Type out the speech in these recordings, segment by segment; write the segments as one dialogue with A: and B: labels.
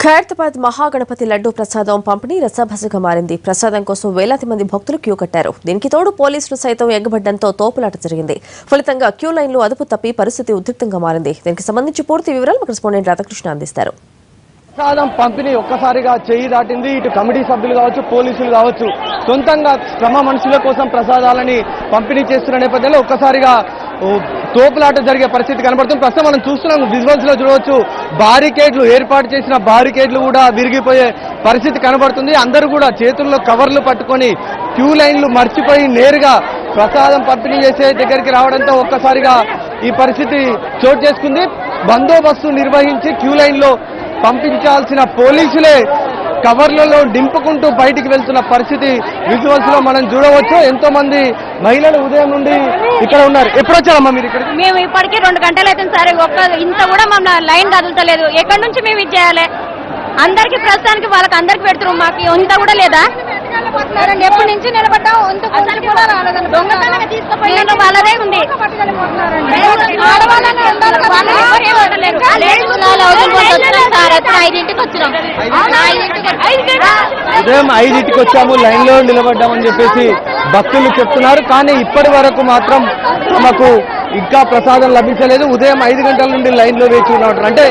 A: ఖైరతాబాద్ మహాగణపతి లడ్డూ ప్రసాదం పంపిణీ రసాభసగా మారింది. ప్రసాదం కోసం వేలాది మంది భక్తులు క్యూ కట్టారు. దీనికి తోడు పోలీసులు సైతం ఎగ్గబడ్డంతో తోపులాట జరిగింది. ఫలితంగా క్యూ లైన్లో అదుపు తప్పి పరిస్థితి ఉద్రిక్తంగా మారింది. దీనికి సంబంధించి పూర్తి వివరాలు కరెస్పాండెంట్ రాధాకృష్ణ అందిస్తారు.
B: ప్రసాదం పంపిణీ ఒక్కసారిగా చేయి దాటింది. ఇటు కమిటీ సభ్యులు కావచ్చు, పోలీసులు కావచ్చు, సొంతంగా శ్రమ మనుషుల కోసం ప్రసాదాలని పంపిణీ చేస్తున్న నేపథ్యంలో ఒక్కసారిగా తోపులాట జరిగే పరిస్థితి కనబడుతుంది. ప్రస్తుతం మనం చూస్తున్నాం, విజువల్స్ లో చూడవచ్చు, బారికేడ్లు ఏర్పాటు చేసిన బారికేడ్లు కూడా విరిగిపోయే పరిస్థితి కనబడుతుంది. అందరూ కూడా చేతుల్లో కవర్లు పట్టుకొని క్యూ లైన్లు మర్చిపోయి నేరుగా ప్రసాదం పంపిణీ చేసే దగ్గరికి రావడంతో ఒక్కసారిగా ఈ పరిస్థితి చోటు చేసుకుంది. బందోబస్తు నిర్వహించి క్యూ లైన్ లో పంపించాల్సిన పోలీసులే కవర్లలో దింపుకుంటూ బయటికి వెళ్తున్న పరిస్థితి విజువల్స్ లో మనం చూడవచ్చు. ఎంతో మంది మహిళలు ఉదయం నుండి ఇక్కడ ఉన్నారు. ఎప్పుడు వచ్చారమ్మా మీరు ఇక్కడ?
C: మేము ఇప్పటికీ 2 గంటలు అవుతుంది సార్. ఇంత కూడా మన లైన్ కదులుతలేదు. ఎక్కడి నుంచి మేము ఇది చేయాలి? అందరికి ప్రస్తుతానికి వాళ్ళకి అందరికి పెడుతున్నాం, మాకు ఇంత కూడా లేదా? ఎప్పటి నుంచి నిలబడ్డాం, వాళ్ళదే ఉంది.
B: ఉదయం 5ంటికి వచ్చాము, లైన్ లో నిలబడ్డామని చెప్పేసి భక్తులు చెప్తున్నారు. కానీ ఇప్పటి వరకు మాత్రం మాకు ఇంకా ప్రసాదం లభించలేదు. ఉదయం 5 గంటల నుండి లైన్ లో వేచి ఉన్నారు. అంటే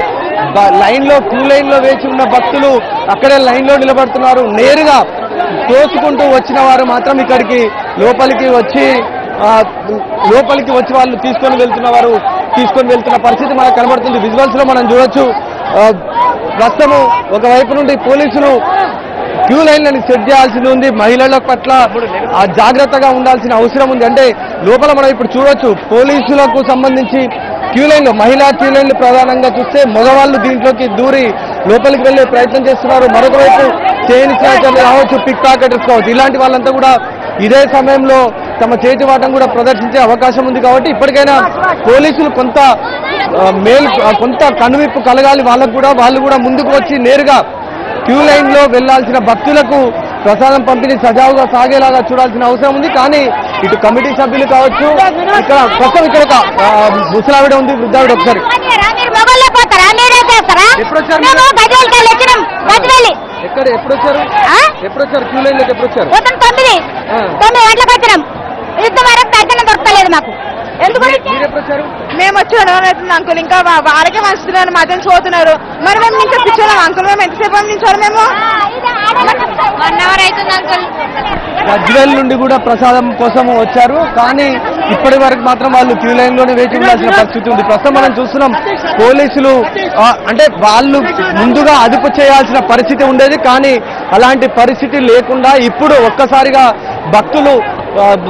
B: లైన్ లో క్యూ లైన్ లో వేచి ఉన్న భక్తులు అక్కడే లైన్ లో నిలబడుతున్నారు. నేరుగా తోసుకుంటూ వచ్చిన వారు మాత్రం ఇక్కడికి లోపలికి వచ్చి వాళ్ళు తీసుకొని వెళ్తున్న పరిస్థితి మనకు కనబడుతుంది. విజువల్స్ లో మనం చూడొచ్చు. ప్రస్తుతం ఒకవైపు నుండి పోలీసులు క్యూ లైన్లను సెట్ చేయాల్సి ఉంది. మహిళల పట్ల జాగ్రత్తగా ఉండాల్సిన అవసరం ఉంది. అంటే లోపల మనం ఇప్పుడు చూడొచ్చు, పోలీసులకు సంబంధించి క్యూ లైన్లు, మహిళా క్యూ లైన్లు ప్రధానంగా చూస్తే మగవాళ్ళు దీంట్లోకి దూరి లోపలికి వెళ్లే ప్రయత్నం చేస్తున్నారు. మరొక వైపు చైన్ స్నాచర్లు కావచ్చు, పిక్ పాకెటర్స్ కావచ్చు, ఇలాంటి వాళ్ళంతా కూడా ఇదే సమయంలో తమ చేతివాటం కూడా ప్రదర్శించే అవకాశం ఉంది. కాబట్టి ఇప్పటికైనా పోలీసులు కొంత కనువిప్పు కలగాలి. వాళ్ళు కూడా ముందుకు వచ్చి నేరుగా క్యూ లైన్ లో వెళ్లాల్సిన భక్తులకు ప్రసాదం పంపిణీ సజావుగా సాగేలాగా చూడాల్సిన అవసరం ఉంది. కానీ ఇటు కమిటీ సభ్యులు కావచ్చు, ఇక్కడ ప్రస్తుతం ఇక్కడ ఒక ముసలావిడ ఉంది, వృద్ధావిడ. ఒకసారి ఎప్పుడు వచ్చారు క్యూ లైన్ లోకి? ఎప్పుడు వచ్చారు?
C: 9 గంటలకు వచ్చినాం. ఇంతవరకు దర్శనం దొరకలేదు మాకు. మేము వచ్చి అంకుల్, ఇంకా వాళ్ళకే వస్తున్నారు, మధ్యన చూస్తున్నారు. మరి మేము ఇంకా కూర్చోలేము అంకుల్. మేము ఎంతసేపు నిల్చోరు? మేము 1 అవర్ అవుతుంది అంకుల్.
B: గజ్వేల్ నుండి కూడా ప్రసాదం కోసం వచ్చారు. కానీ ఇప్పటి వరకు మాత్రం వాళ్ళు క్యూ లైన్ లోనే వేచి ఉండాల్సిన పరిస్థితి ఉంది. ప్రస్తుతం మనం చూస్తున్నాం, పోలీసులు అంటే వాళ్ళు ముందుగా అదుపు చేయాల్సిన పరిస్థితి ఉండేది. కానీ అలాంటి పరిస్థితి లేకుండా ఇప్పుడు ఒక్కసారిగా భక్తులు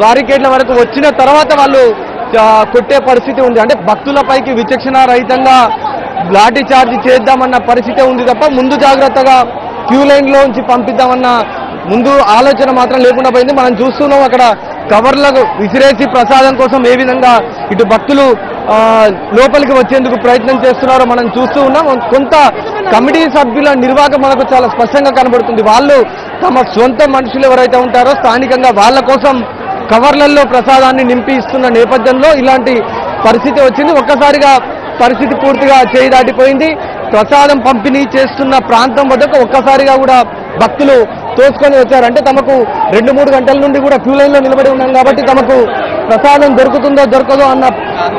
B: బారికేడ్ల వరకు వచ్చిన తర్వాత వాళ్ళు కొట్టే పరిస్థితి ఉంది. అంటే భక్తులపైకి విచక్షణ రహితంగా లాఠీ చార్జ్ చేద్దామన్న పరిస్థితి ఉంది తప్ప ముందు జాగ్రత్తగా క్యూ లైన్ లోంచి పంపిద్దామన్న ముందు ఆలోచన మాత్రం లేకుండా పోయింది. మనం చూస్తున్నాం, అక్కడ కవర్లకు విసిరేసి ప్రసాదం కోసం ఏ విధంగా ఇటు భక్తులు లోపలికి వచ్చేందుకు ప్రయత్నం చేస్తున్నారో మనం చూస్తూ ఉన్నాం. కొంత కమిటీ సభ్యుల నిర్వాహకం మనకు చాలా స్పష్టంగా కనబడుతుంది. వాళ్ళు తమ సొంత మనుషులు ఎవరైతే ఉంటారో స్థానికంగా వాళ్ళ కోసం కవర్లలో ప్రసాదాన్ని నింపి ఇస్తున్న నేపథ్యంలో ఇలాంటి పరిస్థితి వచ్చింది. ఒక్కసారిగా పరిస్థితి పూర్తిగా చేయి దాటిపోయింది. ప్రసాదం పంపిణీ చేస్తున్న ప్రాంతం వద్దకు ఒక్కసారిగా కూడా భక్తులు తోసుకొని వచ్చారు. అంటే తమకు 2-3 గంటల నుండి కూడా క్యూ లైన్ లో నిలబడి ఉన్నాం కాబట్టి తమకు ప్రసాదం దొరుకుతుందో దొరకదో అన్న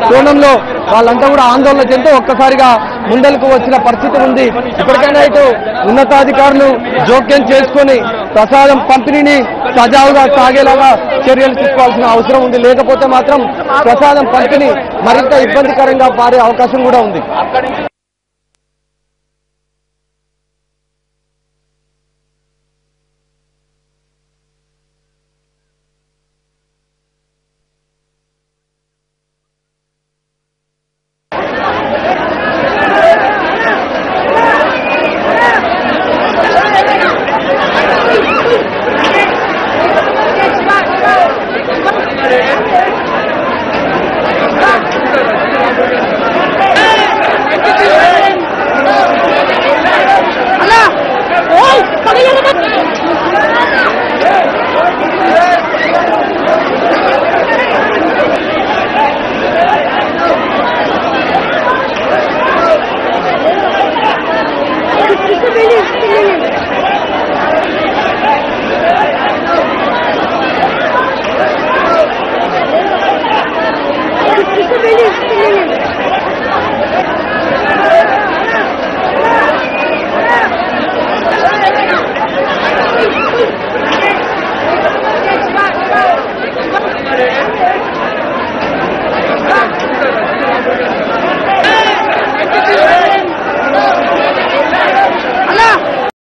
B: కోణంలో వాళ్ళంతా కూడా ఆందోళన చెందుతూ ఒక్కసారిగా ముందలకు వచ్చిన పరిస్థితి ఉంది. ఇప్పటికైనా ఇటు ఉన్నతాధికారులు జోక్యం చేసుకొని ప్రసాదం పంపిణీని సజావుగా సాగేలాగా చర్యలు తీసుకోవాల్సిన అవసరం ఉంది. లేకపోతే మాత్రం ప్రసాదం పంపిణీ మరింత ఇబ్బందికరంగా మారే అవకాశం కూడా ఉంది.